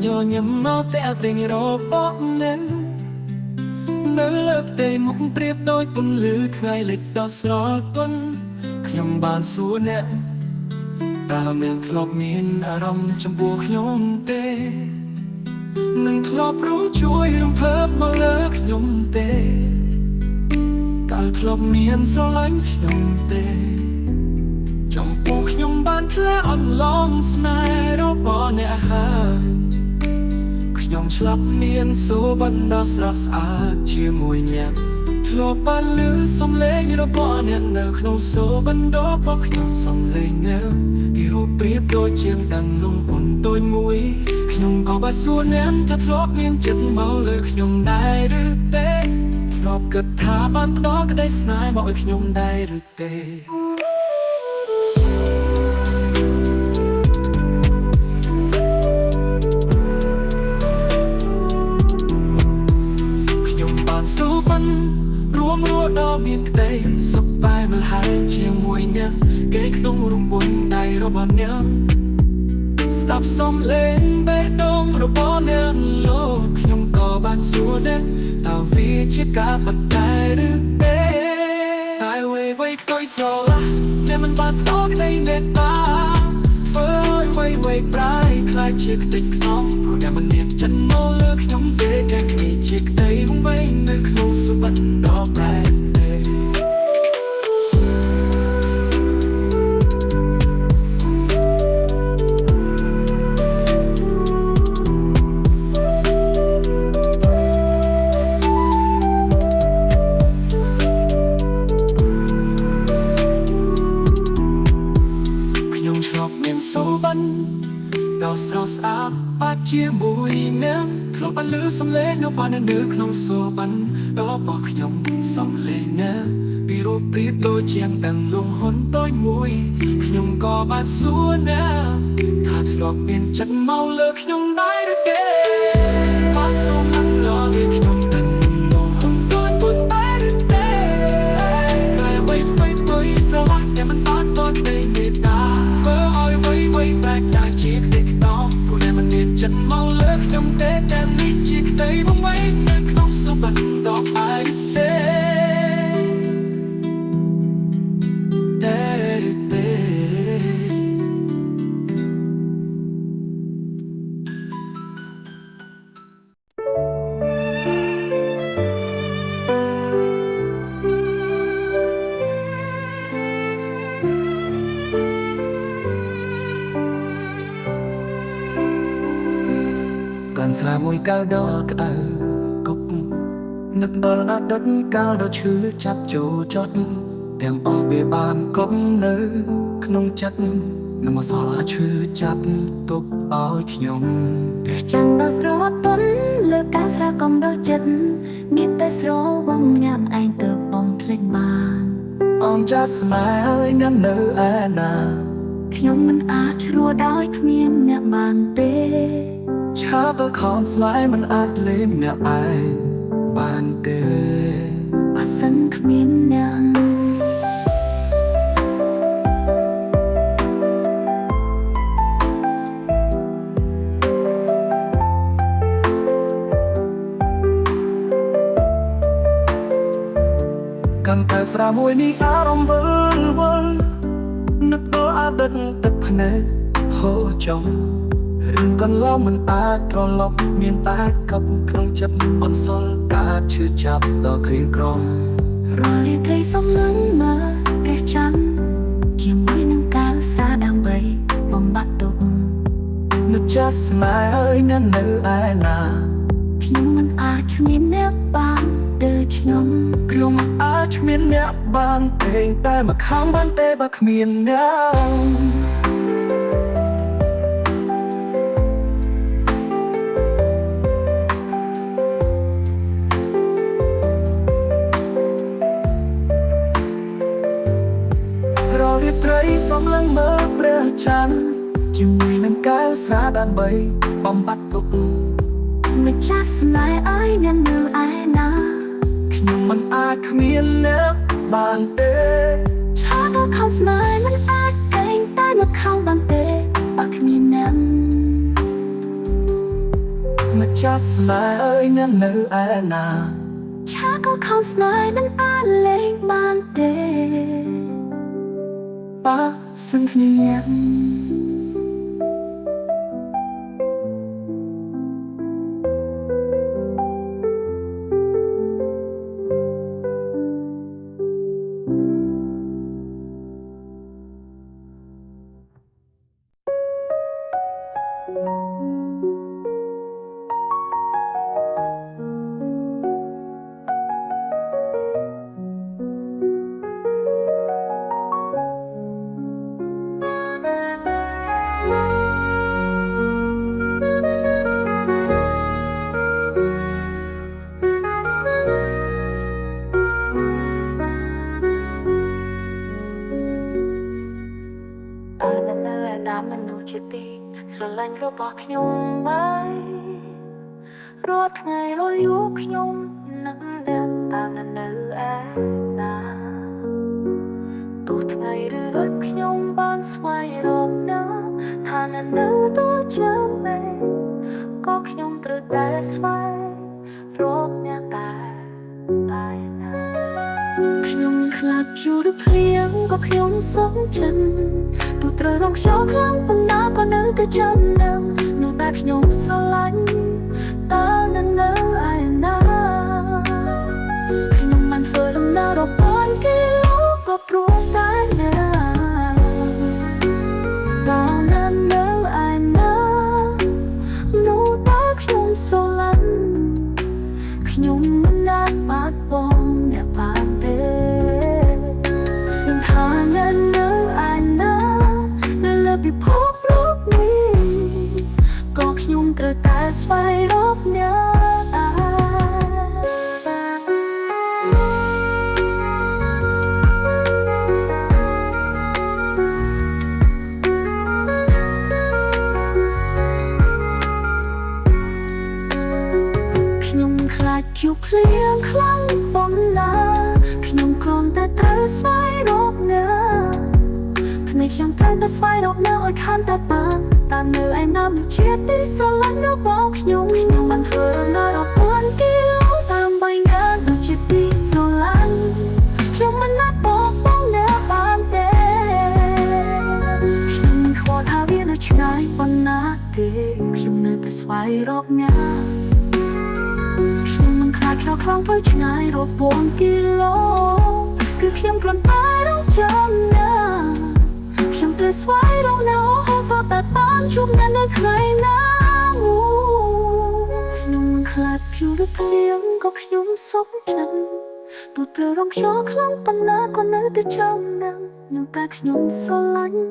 nhờ nhầm máu tẻ tình rõ bó nên nơi lớp tề mục triếp đôi tuần lư khai lịch đo rõ tuần nhầm bàn xua nè ta miệng thọp miên rong trong buộc nhom tê nâng thọp rung chuối rung phớp mau lỡ nhom tê ta thọp miên so lánh nhom tê trong buộc nhom bàn thle on long snai đó bỏ nè hai nhom chlap miên số bắn đó sra sa chia mùi nhẹ thọp bàn lư sông lê như đó bỏ nè nở không số bắn đó bỏ nhom sông lê nhẹ yêu biết đôi chiêm đằng lung hồn tôi mũi nhung có ba xua ném thật lóp miên chân máu lời nhung đai rư tê lóp cất thả ban đó cái đây snai mọi nhung đai rư tê nhung bàn số bắn ruộng lúa đó miên tây sập vai mà hai chiều mùi nhẹ cái không rung buồn đầy rồi bọn nhớ stop xong lên bê đông rồi bỏ nén lô nhung có bàn xua đến tao vì chiếc cá bật tay đứt đê tai quay vây tôi gió la nên mình bắt tóc đây mệt ta với quay trái khai chiếc tịch nóng rồi để mình niệm chân mô lướt nhung tê kẹt đi chiếc tay không vây nơi không su bận đó bài đào sao xa ba chia mùi ném khâu ba lư sông lê nó ba nên nước không xô bắn đó bỏ nhung sông lê ném bị rụp rít đôi chiang đằng luồng hôn đôi mũi nhung có ba xua ném thà thì lọt miền chân mau lơ nhung đai được kê ba sông ăn lo biết nhung đằng luồng hôn đôi buồn tay được kê người quay sao lại để mình bắt tôi đây người ta vỡ oi quay back đã chiếc chân mau lướt trong té đen đi chiếc tay bóng mấy nên không số bận đọc ai tê tê tê là mùi cao đó ở cốc nước đó là đất cao đó chứa chặt chỗ chót đèm ở bề bàn cốc nơi không chắc nằm mà gió chứa chặt cốc ở nhom để chân đó gió tuấn lơ cá ra công đó chất miên tay gió bông nhảm anh từ bông lên bàn ông just smile ngắm nơi ai na nhom mình rùa đói miên nhẹ bàn tê cha tôi còn slide mình ai lên nè ai bàn tê bà sân miên nè càng tay ra môi ní áo vơi nước đó đất tập nè hô chồng rừng con lo mình tròn lọc miền ta cặp không chấp on sol cả chưa chắp đò khuyên crom rồi thấy sóng lớn mơ để trắng chiều mới nâng cao xa đang bay bom bắt tục nước just mai ơi nên nữ ai nà nhưng mình chú miên nếp ban từ nhóm kêu mình chú miên nếp ban tình tay mà khám ban tê bạc miền nhau thấy sóng lưng mơ bờ trắng chiều mùi nâng cao xa đàn bay bom bắt tục người just lại ai nên nữ ai na nhưng mình ai không yên nếu bàn tê cha đó không smile mình ai cánh tay mà không bàn tê bạc miền nam just ស្នេហ៍អើយនឹងនៅឯណាឆាក៏ខំស្នេហ៍មិនអាចលេងបានទេប៉ះសិនគ្នាញ៉ាំមនុស្សជាទីស្រឡាញ់របស់ខ្ញុំហើយរាល់ថ្ងៃរាល់យប់ខ្ញុំនឹងអ្នកតាមនៅឯណាទោះថ្ងៃឬរត់ខ្ញុំបានស្វែងរកណាថានៅទៅចាំមែក៏ខ្ញុំត្រូវតែស្វែងរកអ្នកតែណាខ្ញុំខ្លាចជួបភ្លៀងក៏ខ្ញុំសុំចិនទោះត្រូវរងខ្យល់ខ្លាំងប៉ុណ្ណាក៏នៅតែចាំនឹងនោះតែខ្ញុំស្រឡាញ់តើនៅឯណាខ្ញុំមិនធ្វើដំណើររាប់ពាន់គីឡូក៏ព្រោះតែណាតើនៅឯណានោះតែខ្ញុំស្រឡាញ់ខ្ញុំមិនអាចបាត់បង់អ្នកបានទេនឹងថានៅឯណានៅលើពិភពលោកនេះក៏ខ្ញុំត្រូវតែស្វែងរកអ្នកជួបភ្លៀងខ្លាំងបំណាខ្ញុំគ្រាន់តែត្រូវស្វែងរកអ្នកភ្នែកខ្ញុំត្រូវតែស្វែងរកអ្នកឲ្យខាន់តែបានតាមនៅឯណាមួយជាតិទីស្រឡាញ់របស់ខ្ញុំមិនធ្វើដំណើររាប់ពាន់គីឡូតាមបីណាដូចជាទីស្រឡាញ់ខ្ញុំមិនអាចបោះបង់អ្នកបានទេខ្ញុំខ្វល់ថាវានៅឆ្ងាយប៉ុណ្ណាទេខ្ញុំនៅតែស្វែងរកអ្នកខ្លោខ្លាំងទៅឆ្ងាយរាប់ពាន់គីឡូគឺខ្ញុំគ្រាន់តែរងចាំណាខ្ញុំត្រូវស្វែងរកអ្នកហូបតែបានជួបអ្នកនៅថ្ងៃណាខ្ញុំមិនខ្លាចព្យុះឬភ្លៀងក៏ខ្ញុំសុខចិត្តទោះត្រូវរងខ្យល់ខ្លាំងប៉ុណ្ណាក៏នៅតែចាំណានោះតែខ្ញុំស្រឡាញ់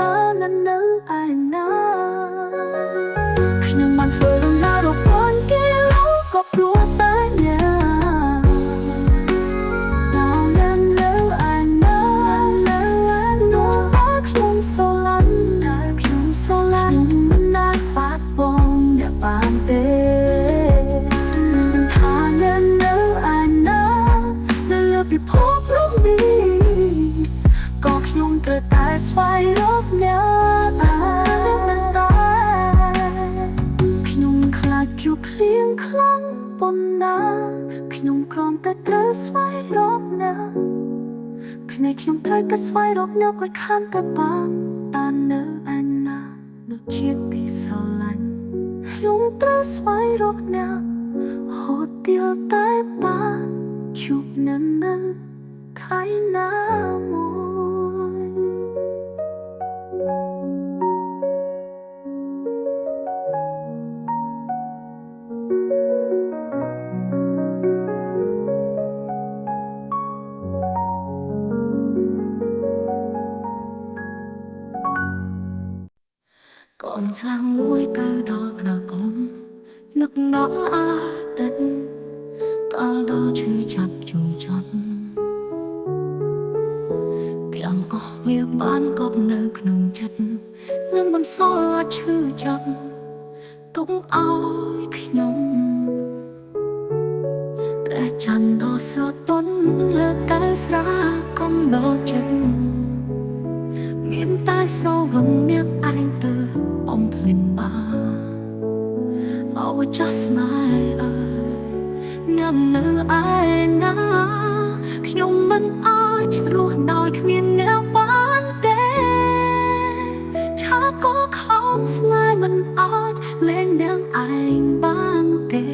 តើនៅឯណាខ្ញុំបានធ្វើដំណើររាប់ពាន់គីឡូក៏ព្រោះតែស្វែងរកអ្នកខ្ញុំខ្លាចជួបភ្លៀងខ្លាំងប៉ុណ្ណាខ្ញុំគ្រាន់តែត្រូវស្វែងរកអ្នកភ្នែកខ្ញុំត្រូវតែស្វែងរកអ្នកឲ្យខាន់តែបានតើនៅឯណាដូចជាទីស្រឡាញ់ខ្ញុំត្រូវស្វែងរកអ្នកហូតទៀលតែបានជួបនៅថ្ងៃណាមួយកូនសាំងមួយទៅដល់ក្រកុំនឹកដល់អាទិត្យតដល់ឈឺចាប់ជួចាប់ទាំងអស់វាបានកប់នៅក្នុងចិត្តនឹងបន្សល់ឈឺចាប់ទុកឲ្យខ្ញុំព្រះច័ន្ទដ៏ស្រទន់លើកែស្រាកំដរចិត្តមានតែស្រវឹងអ្នកឯងទៅអំភ្លេចបាអោ ว่า just my น้ำเนื้อไอ้นะខ្ញុំមិនអាចរស់ដោយគ្មានអ្នកបានទេឆាក៏ខំស្នេហ៍មិនអាចលែងនឹងឯងបានទេ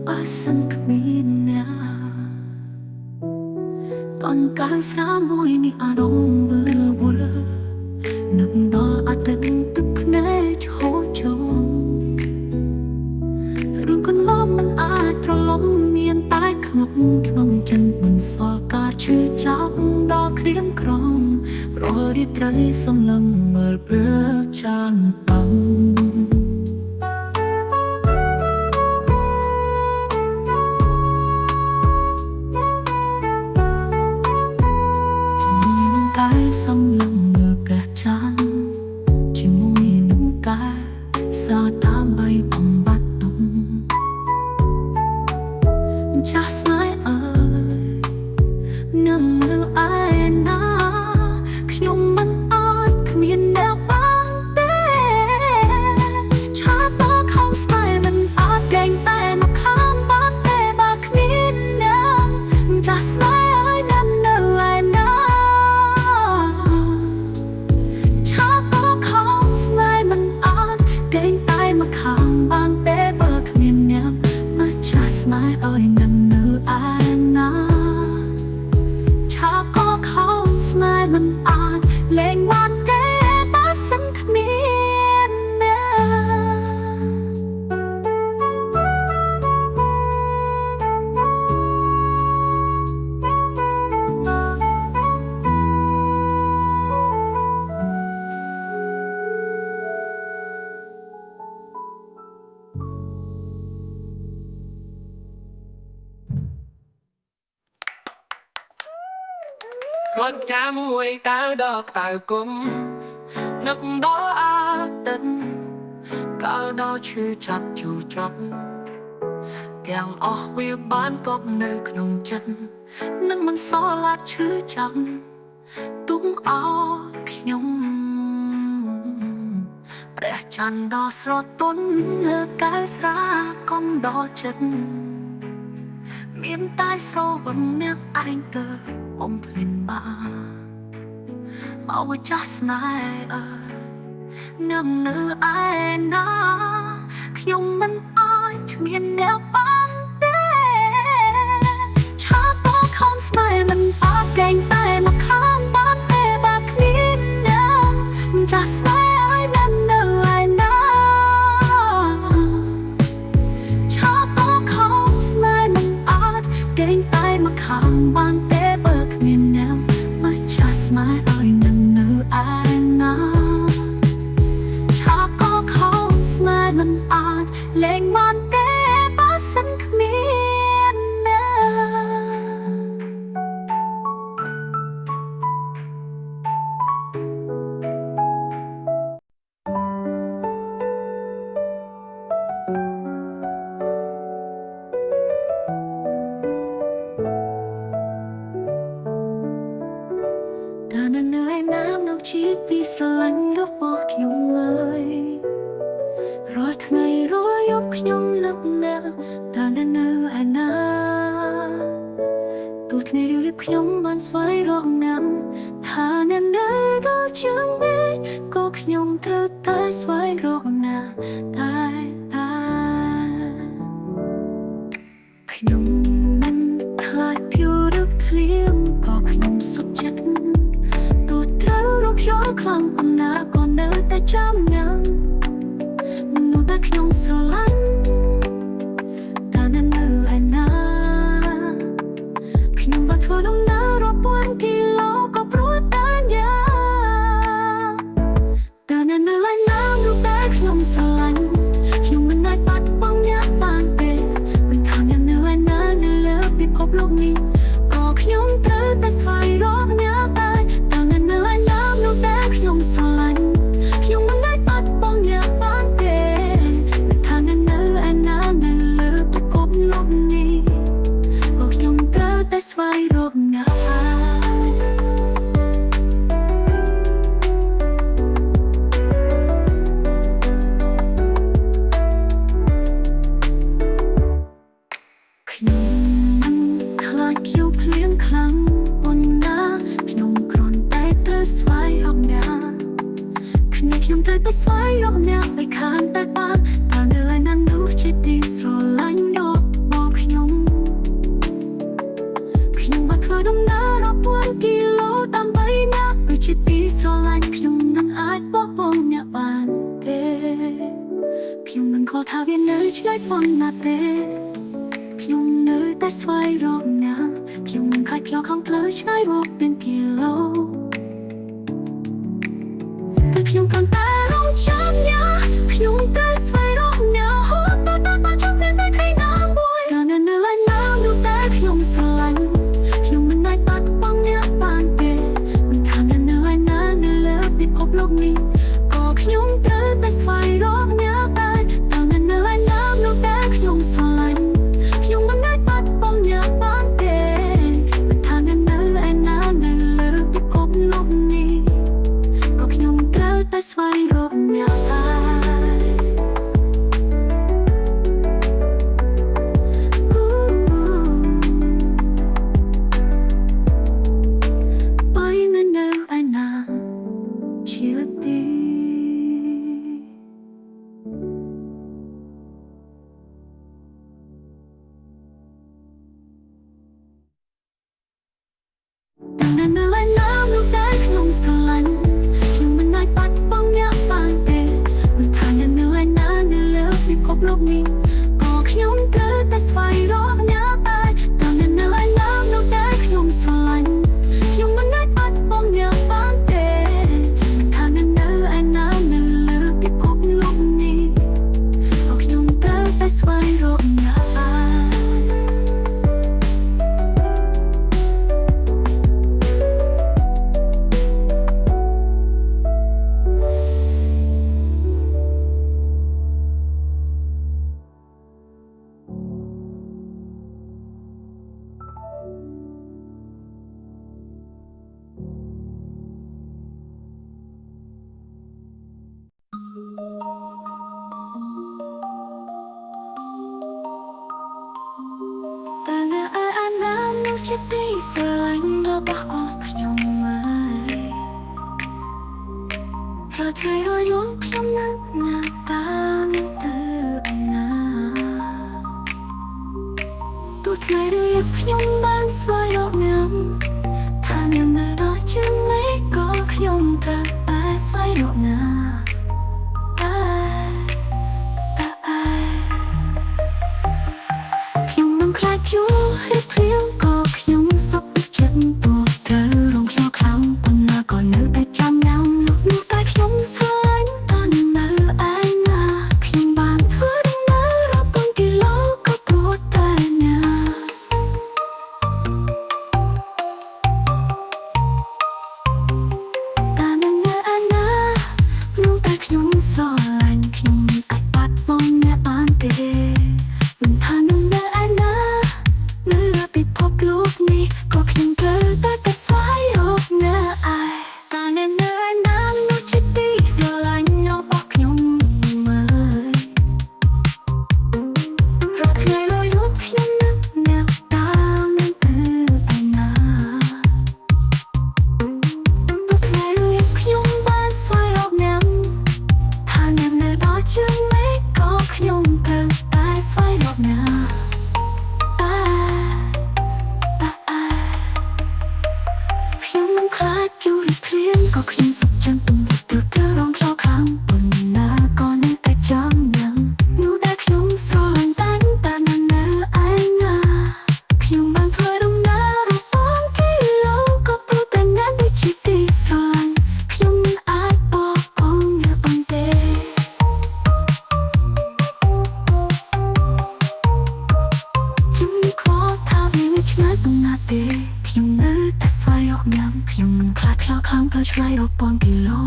បើសិនគ្មានអ្នកតន់កាយស្រាមួយនេះអារម្មណ៍វិលវល់នឹកដល់អតីតទឹកភ្នែកហូរចូលរឿងកន្លងមិនអាចត្រឡប់មានតែក្នុងចិត្តមិនសល់ការឈឺចាប់ដល់ក្រៀមក្រំរាល់រាត្រីសម្លឹងមើលព្រឹកចានបាំងកាយសម្លឹងមើលព្រះច័ន្ទជាមួយនឹងកាយស្រោតតាមបីបំបត្តិទុំចាស់ស្នេហ៍អើយនឹងមើលឯណាខ្ញុំមិនអាចគ្មានអ្នកបានទេឆាតខំស្នេហ៍មិនអាចកែងតែមកខាងបានទេបើគ្មានអ្នកចាស់ស្នេហ៍អើយនឹងនៅឯណាឆាតខំស្នេហ៍មិនអាចកែងតែមកខាងបានទេបើគ្មានអ្នកមកចាស់ស្នេហ៍អើយនឹងមិនអាចលែងបានទេបើសិនគ្មានวันแก้มหวยตาดอกตายกุมนึกดออาตินก้าวดอชื่อจับจูจับแกงออกวิบบ้านก็ในขนมจันนั่นมันซอลาชื่อจังตุ้งเอาขยมแปรจันดอสรต้นกายสระก้มดอจันมีนตายโซ่บนเนื้อไอเกิดอมเพลินบ้าว่า just my น้ำเนื้อไอ้นะខ្ញុំមិនអាចគ្មានអ្នកបានទេឆាតខំស្នេហ៍មិនអាចកែងតែមកខាងបានទេបើគ្មានអ្នក just my น้ำเนื้อไอ้ណាឆាតខំស្នេហ៍មិនអាចកែងតែមកខាងបានទេបើគ្មានអ្នកមក just my នឹងនៅឯណាឆាក៏ខំស្នេហ៍មិនអាចលែងបានទេបើសិនគ្មានអ្នកជីវិតពីស្រឡាញ់របស់ខ្ញុំเลยរាល់ថ្ងៃរាល់យប់ខ្ញុំនឹកណាស់តើនៅឯណាទូថ្ងៃរៀបខ្ញុំបានស្វែងរកណាស់ថានៅដល់ជាងនេះក៏ខ្ញុំត្រូវតែស្វែងរកណាស់ដែរខ្ញុំមិនខ្លាចភៀវឬភ្លៀងក៏ខ្ញុំសុខចិត្តយកខ្លាំងប៉ុណ្ណាក៏នៅតែចាំញ៉ាំមនុស្សដែលខ្ញុំស្រឡាញ់តើនៅឯណាខ្ញុំបានធ្វើដំណើររាប់ពាន់គីឡូក៏ព្រោះតែញ៉ាំតើនៅឯណាមនុស្សដែលខ្ញុំស្រឡាញ់ខ្ញុំមិនអាចបាត់បង់អ្នកបានទេមិនថាអ្នកនៅឯណានៅលើពិភពលោកនេះក៏ខ្ញុំត្រូវតែស្វែងរកអ្នកដែរតើនៅឯណាដែលខ្ញុំស្រឡាញ់ខ្ញុំមិនអាច ស្វែងរកអ្នកឲ្យខានតែបានតើនៅឯណានោះជាទីស្រឡាញ់របស់ខ្ញុំបានធ្វើដំណើររាប់ពាន់គីឡូដើម្បីអ្នកទៅជាទីស្រឡាញ់ខ្ញុំមិនអាចបោះបង់អ្នកបានទេខ្ញុំមិនខកថាវានៅឆ្ងាយប៉ុណ្ណាទេខ្ញុំនៅតែស្វែងរកអ្នកខ្ញុំមិនខ្លាចខ្លោខាងផ្លូវឆ្ងាយរាប់ពាន់គីឡូតែខ្ញុំគ្រាន់តែរងចាំអ្នកខ្ញុំតែស្វែងរកអ្នកហូតតែចាំតែថ្ងៃណាមួយកាលនៅឡើយណានោះតែខ្ញុំស្រឡាញ់ខ្ញុំមិនអាចបាត់បង់អ្នកបានទេមិនថានៅឡើយណានៅលើពិភពលោកនេះក៏ខ្ញុំត្រូវតែស្វែងរកអ្នកដែរតែនៅឡើយណានោះតែខ្ញុំស្រឡាញ់ខ្ញុំមិនអាចបាត់បង់អ្នកបានទេមិនថានៅឯណានៅលើពិភពលោកនេះក៏ខ្ញុំត្រូវតែស្វែងរកអ្នកដែរលោកនេះក៏ខ្ញុំត្រូវតែស្វែងរកអ្នកដែរតែនៅឡើយណានោះតែខ្ញុំស្រឡាញ់ខ្ញុំមិនអាចបាត់បង់អ្នកបានទេថានៅឯណានៅលើពិភពលោកនេះក៏ខ្ញុំត្រូវតែស្វែងរកអ្នកតែនៅឯអាណានោះជាទីស្រឡាញ់របស់ខ្ញុំរាល់ថ្ងៃរាល់យប់ខ្ញុំនឹកអ្នកតាមទៅឯណាទោះថ្ងៃឬយប់ខ្ញុំបានស្វែងរកអ្នកថាអ្នកនៅដល់ជើងមេឃក៏ខ្ញុំត្រូវតែស្វែងរកអ្នកខ្ញុំមិនខ្លាចយូរឬភ្លៀងក៏ខ្ញុំសុខចិត្តទោះត្រូវរងខ្ញុំខ្លាំងប៉ុណ្ណាក៏នៅតែចាំញ៉ាំនោះតែខ្ញុំស្រឡាញ់តើនៅឯណាខ្ញុំបានធ្វើដំណើររាប់ពាន់គីឡូក៏ព្រោះតែអ្នកតែនៅឯណានោះតែខ្ញុំស្រឡាញ់ខ្ញុំមិនអាចបាត់បង់អ្នកបានទេមិនថានៅឯណានៅលើពិភពលោកនេះក៏ខ្ញុំត្រូវតែស្វែងរកអ្នកឯងតែនៅឯណានោះជាទីស្រឡាញ់របស់ខ្ញុំរាល់ថ្ងៃរាល់យប់ខ្ញុំនឹកអ្នកតាមទៅឯណាទោះថ្ងៃឬយប់ខ្ញុំបានស្វែងរកអ្នកថាអ្នកនៅដល់ជើងមេឃក៏ខ្ញុំត្រូវតែស្វែងរកអ្នកខ្ញុំមិនខ្លាចយូរឬភ្លៀងក៏ខ្ញុំសុខចិត្តទំនាក់ទំនងរងខ្លោខាងប៉ុណ្ណាក៏នៅតែចាំញ៉ាំនោះដែលខ្ញុំស្រឡាញ់តែនៅឯណាខ្ញុំបានធ្វើដំណើររាប់ពាន់គីឡូក៏ព្រោះតែអ្នកដូចជាទីស្រឡាញ់ខ្ញុំមិនអាចបោះបង់អ្នកបានទេខ្ញុំមិនខ្វល់ថាវានៅឆ្ងាយប៉ុណ្ណាទេខ្ញុំនៅតែស្វែងរកអ្នកខ្ញុំមិនខ្លាចខ្លោខាងផ្លូវឆ្ងាយរាប់ពាន់គីឡូ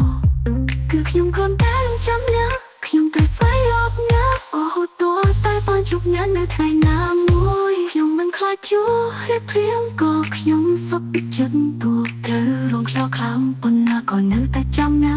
គឺខ្ញុំគ្រាន់តែរងចាំអ្នកខ្ញុំត្រូវស្វែងរកអ្នករហូតទាល់តែបានជួបអ្នកនៅថ្ងៃណាមួយខ្ញុំមិនខ្លាចយូរឬភ្លៀងក៏ខ្ញុំសុខចិត្តទោះត្រូវរងខ្លោខាងប៉ុណ្ណាក៏នៅតែចាំអ្នក